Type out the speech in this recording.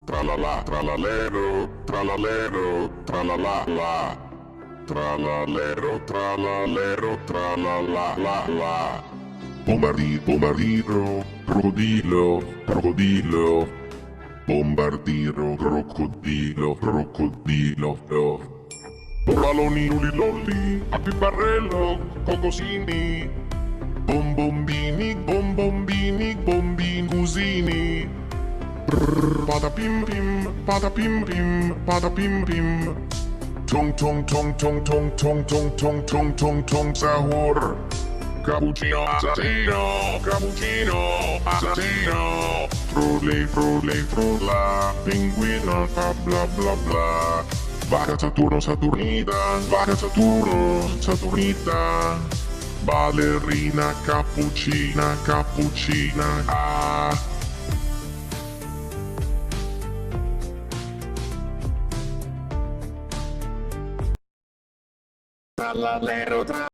Tralala, tralalero, tralalero, tralala la. Tralalero, tralalero, tralala la la. Bombardino, bombardino, crocodilo, crocodilo. Bombardino, crocodilo, crocodilo, no. Borraloni, luli, lolli, appiparrello, cocosini. Bombombini, bombombini, bombini, cusini. Pada pim pim, pada pim pim, pada pim pim. Tong tong tong tong tong tong tong tong tong tong tong sahur. Cappuccino assassino, cappuccino assassino. Frulli, frulli, frulla, pinguino, bla bla bla bla. Vaca Saturno, Saturnita, vaca Saturno, Saturnita. Ballerina, cappuccina, cappuccina, ah. Tralalero,